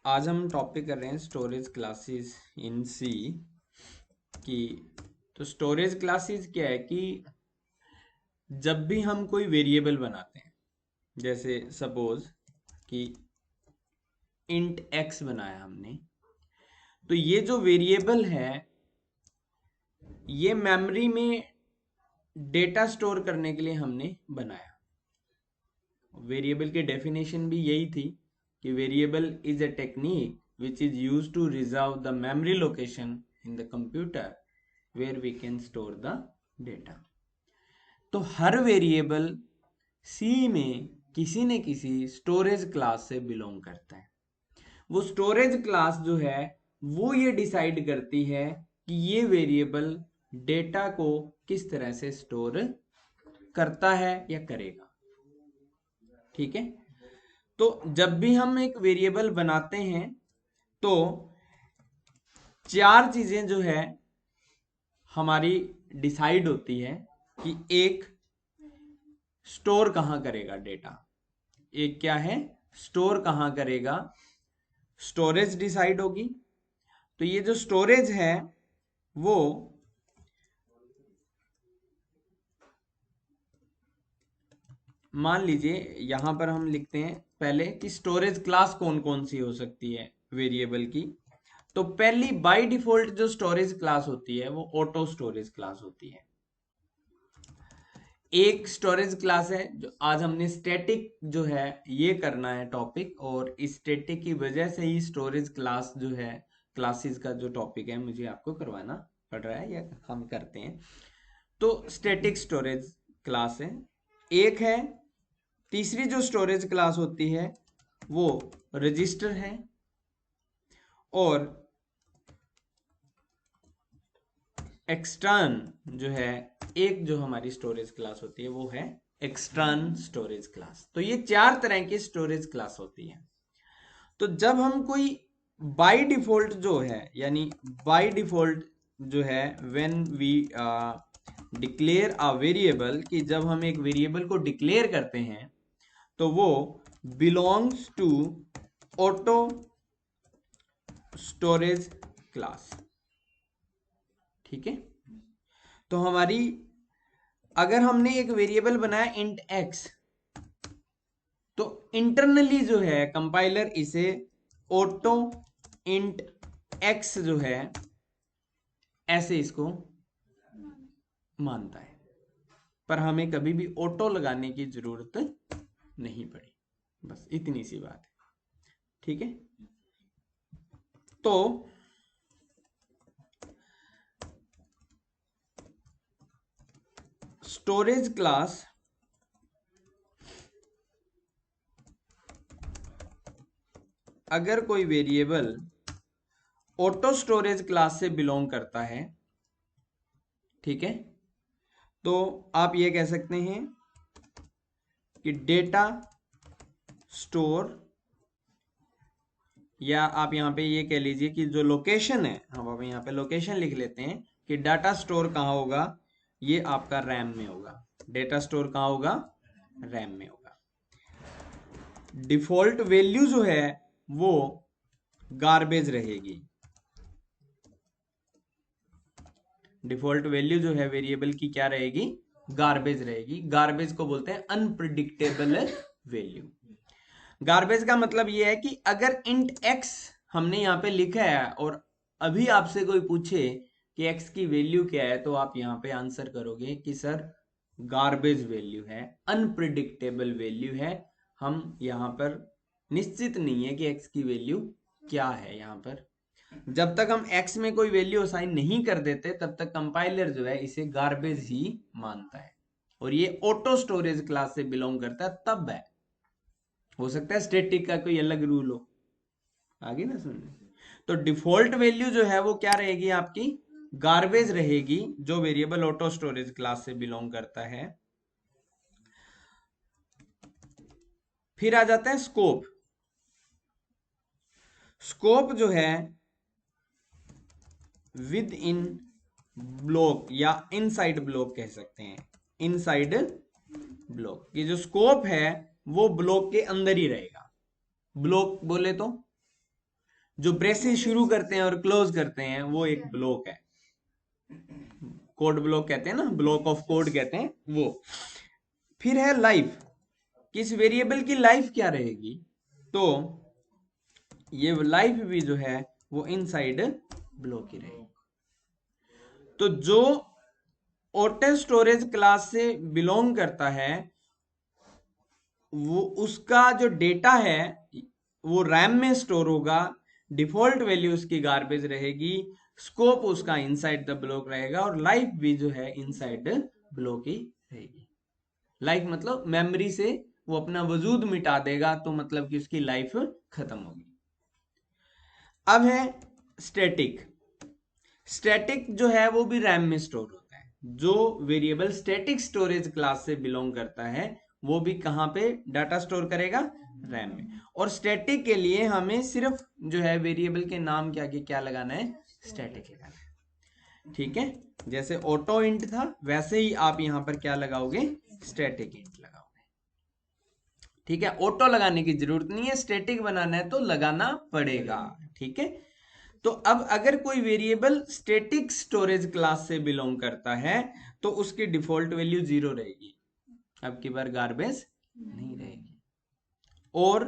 आज हम टॉपिक कर रहे हैं स्टोरेज क्लासेस इन सी की। तो स्टोरेज क्लासेस क्या है कि जब भी हम कोई वेरिएबल बनाते हैं, जैसे सपोज कि इंट एक्स बनाया हमने, तो ये जो वेरिएबल है ये मेमोरी में डेटा स्टोर करने के लिए हमने बनाया। वेरिएबल की डेफिनेशन भी यही थी कि variable is a technique which is used to reserve the memory location in the computer where we can store the data। तो हर वेरिएबल सी में किसी न किसी स्टोरेज क्लास से बिलोंग करता है। वो स्टोरेज क्लास जो है वो ये डिसाइड करती है कि ये वेरिएबल डेटा को किस तरह से स्टोर करता है या करेगा। ठीक है, तो जब भी हम एक वेरिएबल बनाते हैं तो चार चीजें जो है हमारी डिसाइड होती है कि एक स्टोर कहां करेगा डेटा, एक क्या है स्टोर कहां करेगा, स्टोरेज डिसाइड होगी। तो ये जो स्टोरेज है वो मान लीजिए यहां पर हम लिखते हैं पहले कि स्टोरेज क्लास कौन कौन सी हो सकती है वेरिएबल की। तो पहली बाय डिफॉल्ट जो स्टोरेज क्लास होती है वो ऑटो स्टोरेज क्लास होती है। एक स्टोरेज क्लास है जो आज हमने स्टैटिक जो है ये करना है टॉपिक, और स्टैटिक की वजह से ही स्टोरेज क्लास जो है क्लासेस का जो टॉपिक है मुझे आपको करवाना पड़ रहा है या हम करते हैं। तो स्टैटिक स्टोरेज क्लास है एक है। तीसरी जो स्टोरेज क्लास होती है वो रजिस्टर है, और एक्सटर्न जो है एक जो हमारी स्टोरेज क्लास होती है वो है एक्सटर्न स्टोरेज क्लास। तो ये चार तरह की स्टोरेज क्लास होती है। तो जब हम कोई बाय डिफॉल्ट जो है यानी बाय डिफॉल्ट जो है when we declare a variable, कि जब हम एक वेरिएबल को डिक्लेयर करते हैं तो वो belongs to auto storage class. ठीक है, तो हमारी अगर हमने एक वेरिएबल बनाया इंट एक्स, तो इंटरनली जो है कंपाइलर इसे ऑटो इंट एक्स जो है ऐसे इसको मानता है, पर हमें कभी भी ऑटो लगाने की जरूरत नहीं पड़ी। बस इतनी सी बात है। ठीक है, तो स्टोरेज क्लास अगर कोई वेरिएबल ऑटो स्टोरेज क्लास से बिलोंग करता है, ठीक है, तो आप ये कह सकते हैं कि डेटा स्टोर, या आप यहां पे ये कह लीजिए कि जो लोकेशन है, हम अब यहां पे लोकेशन लिख लेते हैं कि डाटा स्टोर कहां होगा, ये आपका रैम में होगा। डेटा स्टोर कहां होगा, रैम में होगा। डिफॉल्ट वैल्यू जो है वो गार्बेज रहेगी। डिफॉल्ट वैल्यू जो है वेरिएबल की क्या रहेगी, गार्बेज रहेगी। गार्बेज को बोलते हैं अनप्रिडिक्टेबल वैल्यू। गार्बेज का मतलब ये है कि अगर इंट एक्स हमने यहां पे लिखा है और अभी आपसे कोई पूछे कि एक्स की वैल्यू क्या है, तो आप यहां पे आंसर करोगे कि सर गार्बेज वैल्यू है, अनप्रिडिक्टेबल वैल्यू है। हम यहां पर निश्चित नहीं है कि एक्स की वैल्यू क्या है। यहां पर जब तक हम x में कोई वैल्यू असाइन नहीं कर देते तब तक कंपाइलर जो है इसे गार्बेज ही मानता है, और ये ऑटो स्टोरेज क्लास से बिलोंग करता है तब है। हो सकता है स्टैटिक का कोई अलग रूल हो, आगे ना सुनने। तो डिफॉल्ट वैल्यू जो है वो क्या रहेगी आपकी, गार्बेज रहेगी, जो वेरिएबल ऑटो स्टोरेज क्लास से बिलोंग करता है। फिर आ जाता है स्कोप। स्कोप जो है विद इन ब्लॉक या इनसाइड ब्लॉक कह सकते हैं। इनसाइड ब्लॉक, ये जो स्कोप है वो ब्लॉक के अंदर ही रहेगा। ब्लॉक बोले तो जो ब्रेसेस शुरू करते हैं और क्लोज करते हैं वो एक ब्लॉक है, कोड ब्लॉक कहते हैं ना, ब्लॉक ऑफ कोड कहते हैं वो। फिर है लाइफ, किस वेरिएबल की लाइफ क्या रहेगी, तो ये लाइफ भी जो है वो इनसाइड ब्लॉक ही रहेगी। तो जो ऑटो स्टोरेज क्लास से बिलोंग करता है वो उसका जो डेटा है वो रैम में स्टोर होगा, डिफॉल्ट वैल्यू उसकी गार्बेज रहेगी, स्कोप उसका इनसाइड द ब्लॉक रहेगा, और लाइफ भी जो है इनसाइड ब्लॉक ही रहेगी। लाइफ मतलब मेमोरी से वो अपना वजूद मिटा देगा, तो मतलब कि उसकी लाइफ खत्म होगी। अब है स्टैटिक। स्टैटिक जो है वो भी रैम में स्टोर होता है। जो वेरिएबल स्टैटिक स्टोरेज क्लास से बिलोंग करता है वो भी कहां पे डाटा स्टोर करेगा, रैम में। और स्टैटिक के लिए हमें सिर्फ जो है वेरिएबल के नाम के आगे क्या लगाना है, स्टैटिक लगाना है। ठीक है, जैसे ऑटो इंट था वैसे ही आप यहां पर क्या लगाओगे, स्टैटिक इंट लगाओगे। ठीक है, ऑटो लगाने की जरूरत नहीं है, स्टैटिक बनाना है तो लगाना पड़ेगा। ठीक है, तो अब अगर कोई वेरिएबल स्टैटिक स्टोरेज क्लास से बिलोंग करता है तो उसकी डिफॉल्ट वैल्यू 0 रहेगी, अब की बार गार्बेज नहीं रहेगी। और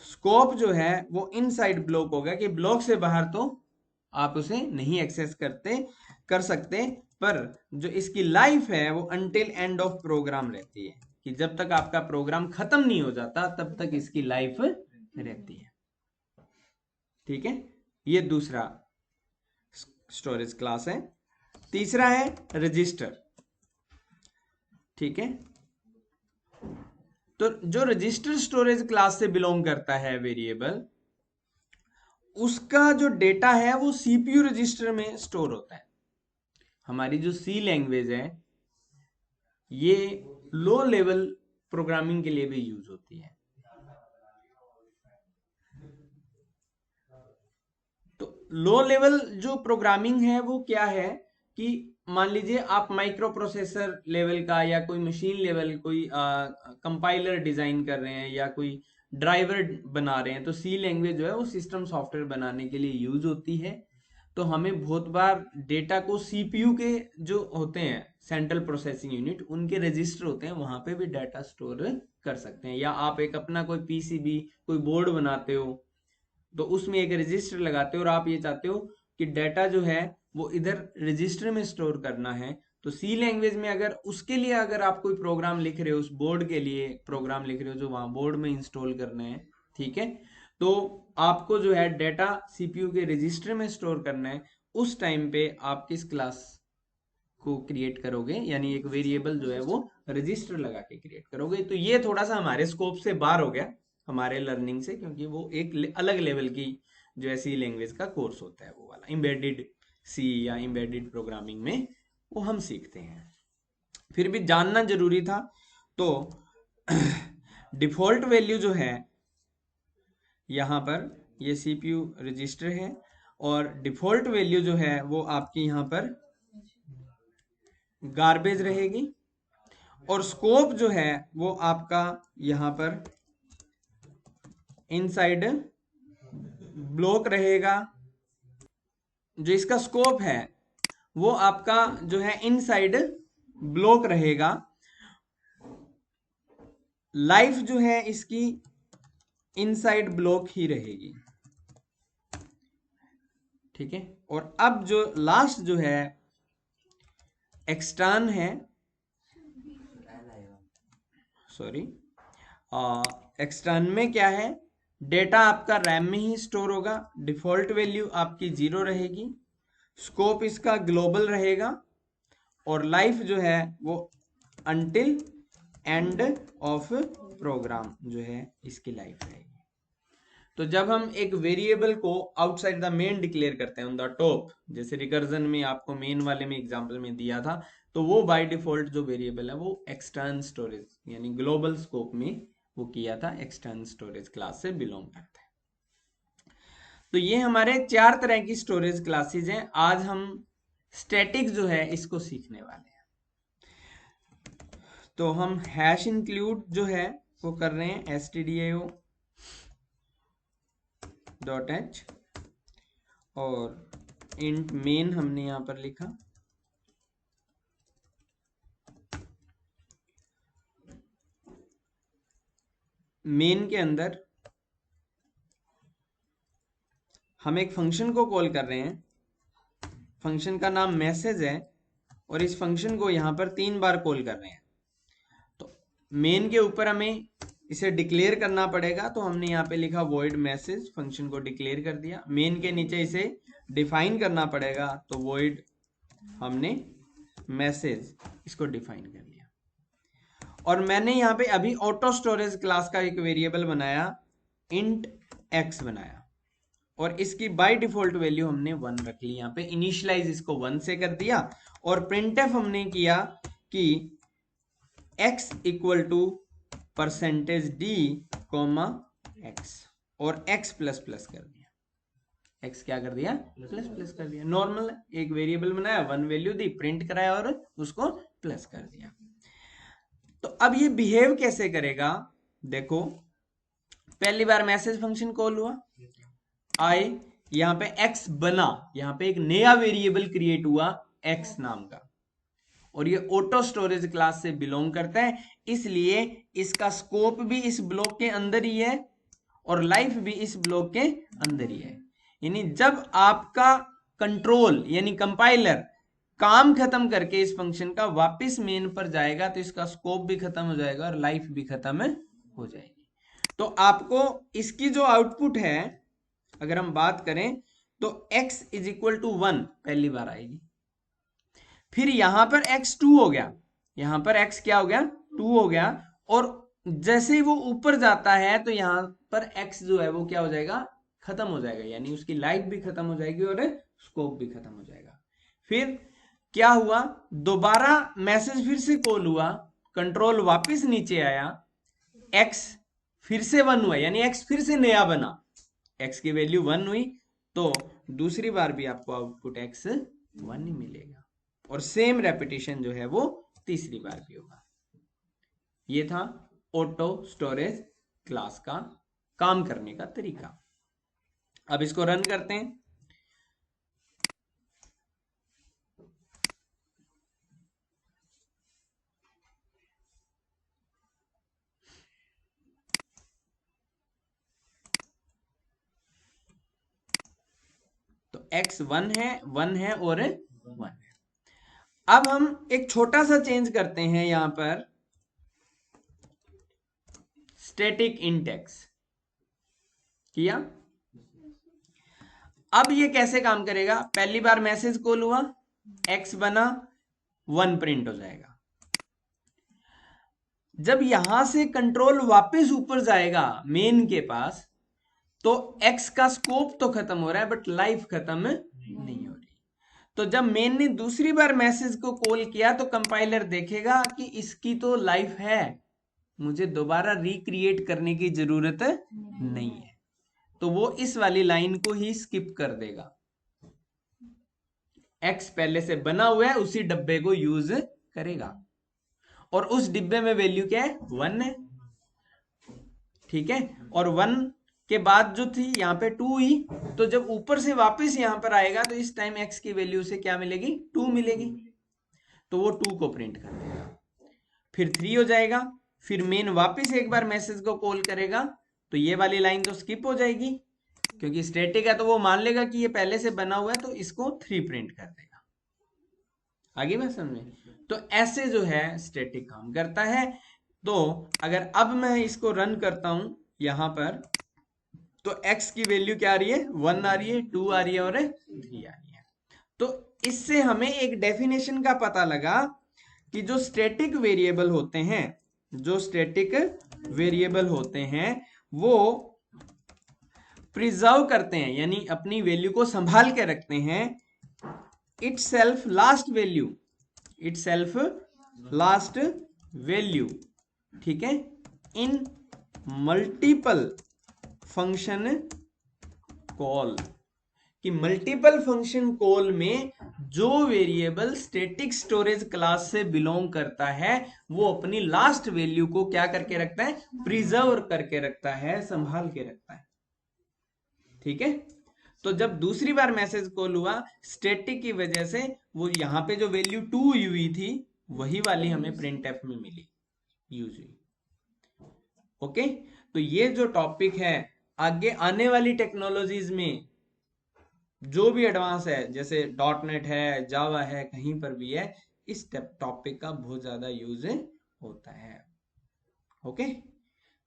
स्कोप जो है वो इनसाइड ब्लॉक होगा, कि ब्लॉक से बाहर तो आप उसे नहीं एक्सेस कर सकते, पर जो इसकी लाइफ है वो अनटिल एंड ऑफ प्रोग्राम रहती है, कि जब तक आपका प्रोग्राम खत्म नहीं हो जाता तब तक इसकी लाइफ रहती है। ठीक है, ये दूसरा स्टोरेज क्लास है। तीसरा है रजिस्टर। ठीक है, तो जो रजिस्टर स्टोरेज क्लास से बिलोंग करता है वेरिएबल, उसका जो डेटा है वो सीपीयू रजिस्टर में स्टोर होता है। हमारी जो सी लैंग्वेज है ये लो लेवल प्रोग्रामिंग के लिए भी यूज होती है। तो लो लेवल जो प्रोग्रामिंग है वो क्या है, कि मान लीजिए आप माइक्रो प्रोसेसर लेवल का या कोई मशीन लेवल कोई कंपाइलर डिजाइन कर रहे हैं या कोई ड्राइवर बना रहे हैं, तो सी लैंग्वेज जो है वो सिस्टम सॉफ्टवेयर बनाने के लिए यूज होती है। तो हमें बहुत बार डेटा को सीपीयू के जो होते हैं सेंट्रल प्रोसेसिंग यूनिट, उनके रजिस्टर होते हैं, वहां पे भी डाटा स्टोर कर सकते हैं। या आप एक अपना कोई पीसीबी कोई बोर्ड बनाते हो तो उसमें एक रजिस्टर लगाते हो और आप ये चाहते हो कि डाटा जो है वो इधर रजिस्टर में स्टोर करना है, तो सी लैंग्वेज में अगर उसके लिए अगर आप कोई प्रोग्राम लिख रहे हो, उस बोर्ड के लिए प्रोग्राम लिख रहे हो जो वहां बोर्ड में इंस्टॉल करना है, ठीक है, तो आपको जो है डाटा सीपीयू के रजिस्टर में स्टोर करना है, उस टाइम पे आप किस क्लास को क्रिएट करोगे, यानी एक वेरिएबल जो है वो रजिस्टर लगा के क्रिएट करोगे। तो ये थोड़ा सा हमारे स्कोप से बाहर हो गया हमारे लर्निंग से, क्योंकि वो एक अलग लेवल की जो है सी लैंग्वेज का कोर्स होता है, वो वाला एम्बेडेड सी या एम्बेडेड प्रोग्रामिंग में वो हम सीखते हैं। फिर भी जानना जरूरी था। तो डिफॉल्ट वैल्यू जो है यहाँ पर ये सीपीयू रजिस्टर है, और डिफॉल्ट वैल्यू जो है वो आपकी यहाँ पर गार्बेज रहेगी, और स्कोप जो है वो आपका यहां पर इनसाइड ब्लॉक रहेगा। जो इसका स्कोप है वो आपका जो है इनसाइड ब्लॉक रहेगा। लाइफ जो है इसकी इनसाइड ब्लॉक ही रहेगी। ठीक है, और अब जो लास्ट जो है एक्सटर्न है, सॉरी, एक्सटर्न में क्या है, डेटा आपका रैम में ही स्टोर होगा, डिफॉल्ट वैल्यू आपकी 0 रहेगी, स्कोप इसका ग्लोबल रहेगा, और लाइफ जो है वो अनटिल एंड ऑफ प्रोग्राम जो है इसकी लाइफ रहेगी। तो जब हम एक वेरिएबल को आउटसाइड द मेन डिक्लेयर करते हैं ऑन द टॉप, जैसे रिकर्जन में आपको मेन वाले में एग्जांपल में दिया था, तो वो बाय डिफॉल्ट जो वेरिएबल है वो एक्सटर्न स्टोरेज यानी ग्लोबल स्कोप में वो किया था, एक्सटर्न स्टोरेज क्लास से बिलोंग करता है। तो ये हमारे 4 तरह की स्टोरेज क्लासेज हैं। आज हम स्टैटिक जो है इसको सीखने वाले हैं। तो हम हैश इंक्लूड जो है वो कर रहे हैं, stdio डॉट एच, और इंट मेन हमने यहां पर लिखा। मेन के अंदर हम एक फंक्शन को कॉल कर रहे हैं, फंक्शन का नाम मैसेज है, और इस फंक्शन को यहां पर 3 बार कॉल कर रहे हैं। तो मेन के ऊपर हमें इसे डिक्लेयर करना पड़ेगा, तो हमने यहाँ पे लिखा void मैसेज, फंक्शन को डिक्लेयर कर दिया। मेन के नीचे इसे डिफाइन करना पड़ेगा, तो void हमने मैसेज इसको डिफाइन कर लिया। और मैंने यहाँ पे अभी ऑटो स्टोरेज क्लास का एक वेरिएबल बनाया, इंट x बनाया, और इसकी बाय डिफॉल्ट वैल्यू हमने 1 रख ली। यहाँ पे इनिशियलाइज इसको 1 से कर दिया, और प्रिंटफ हमने किया कि x equal to %d, x, और x प्लस प्लस कर दिया। x क्या कर दिया? प्लस प्लस कर दिया। नॉर्मल एक वेरिएबल बनाया, 1 वैल्यू दी, प्रिंट कराया और उसको प्लस कर दिया। तो अब ये बिहेव कैसे करेगा? देखो, पहली बार मैसेज फंक्शन कॉल हुआ, आई यहां पे x बना, यहां पे एक नया वेरिएबल क्रिएट हुआ x नाम का, और ये ऑटो स्टोरेज क्लास से बिलोंग करता है, इसलिए इसका स्कोप भी इस ब्लॉक के अंदर ही है और लाइफ भी इस ब्लॉक के अंदर ही है। यानी जब आपका कंट्रोल यानी कंपाइलर काम खत्म करके इस फंक्शन का वापस मेन पर जाएगा, तो इसका स्कोप भी खत्म हो जाएगा और लाइफ भी खत्म हो जाएगी। तो आपको इसकी जो आउटपुट है, अगर हम बात करें, तो x इज इक्वल टू 1 पहली बार आएगी, फिर यहां पर x 2 हो गया, यहां पर x क्या हो गया? 2 हो गया, और जैसे ही वो ऊपर जाता है तो यहां पर x जो है वो क्या हो जाएगा? खत्म हो जाएगा, यानी उसकी लाइफ भी खत्म हो जाएगी और स्कोप भी खत्म हो जाएगा। फिर क्या हुआ? दोबारा मैसेज फिर से कॉल हुआ, कंट्रोल वापस नीचे आया, x फिर से 1 हुआ, यानी x फिर से नया बना, x की वैल्यू 1 हुई, तो दूसरी बार भी आपको आउटपुट x 1 ही मिलेगा, और सेम रेपिटेशन जो है वो तीसरी बार भी होगा। ये था ऑटो स्टोरेज क्लास का काम करने का तरीका। अब इसको रन करते हैं। तो x 1 है, 1 है और 1 है। अब हम एक छोटा सा चेंज करते हैं यहां पर, स्टैटिक इंट x किया। अब ये कैसे काम करेगा? पहली बार मैसेज कॉल हुआ, x बना, 1 प्रिंट हो जाएगा। जब यहां से कंट्रोल वापस ऊपर जाएगा मेन के पास, तो x का स्कोप तो खत्म हो रहा है बट लाइफ खत्म नहीं हो रही। तो जब मेन ने दूसरी बार मैसेज को कॉल किया, तो कंपाइलर देखेगा कि इसकी तो लाइफ है, मुझे दोबारा रिक्रिएट करने की जरूरत नहीं है, तो वो इस वाली लाइन को ही स्किप कर देगा। x पहले से बना हुआ है, उसी डब्बे को यूज करेगा, और उस डिब्बे में वैल्यू क्या है? 1 है, ठीक है। और 1 के बाद जो थी यहां पे 2 ही, तो जब ऊपर से वापस यहां पर आएगा, तो इस टाइम x की वैल्यू से क्या मिलेगी? 2 मिलेगी, तो वो 2 को प्रिंट कर देगा। फिर 3 हो जाएगा, फिर मेन वापस एक बार मैसेज को कॉल करेगा, तो ये वाली लाइन तो स्किप हो जाएगी, क्योंकि स्टैटिक है तो वो मान लेगा कि ये पहले से बना हुआ है, तो इसको 3 प्रिंट कर देगा। आगे मैं समझे? तो ऐसे जो है स्टैटिक काम करता है। तो अगर अब मैं इसको रन करता हूं यहां पर, तो x की वैल्यू क्या आ रही है? 1 आ रही है, 2 आ रही है और 3 आ रही है। तो इससे हमें एक डेफिनेशन का पता लगा कि जो स्टैटिक वेरिएबल होते हैं, जो स्टैटिक वेरिएबल होते हैं, वो प्रिजर्व करते हैं, यानी अपनी वैल्यू को संभाल के रखते हैं, it self last value, it self last value, ठीक है, इन मल्टीपल फंक्शन कॉल, कि मल्टीपल फंक्शन कॉल में जो वेरिएबल स्टैटिक स्टोरेज क्लास से बिलोंग करता है, वो अपनी लास्ट वैल्यू को क्या करके रखता है? प्रिजर्व करके रखता है, संभाल के रखता है। ठीक है। तो जब दूसरी बार मैसेज कॉल हुआ, स्टैटिक की वजह से वो यहाँ पे जो वैल्यू 2 हुई थी वही वाली हमें प्रिंट एफ में मिली, यूज हुई। ओके, तो ये जो टॉपिक है आगे आने वाली टेक्नोलॉजीज में जो भी एडवांस है, जैसे डॉट नेट है, जावा है, कहीं पर भी है, इस टॉपिक का बहुत ज्यादा यूज होता है। ओके,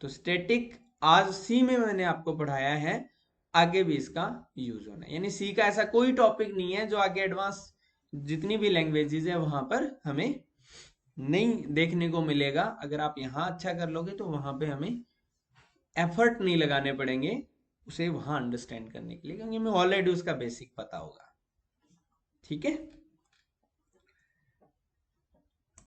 तो स्टैटिक आज सी में मैंने आपको पढ़ाया है, आगे भी इसका यूज होना है। यानी सी का ऐसा कोई टॉपिक नहीं है जो आगे एडवांस जितनी भी लैंग्वेजेस है वहां पर हमें नहीं देखने को मिलेगा। अगर आप यहाँ अच्छा कर लोगे तो वहां पे हमें एफर्ट नहीं लगाने पड़ेंगे उसे वहां अंडरस्टैंड करने के लिए, क्योंकि हमें ऑलरेडी उसका बेसिक पता होगा। ठीक है।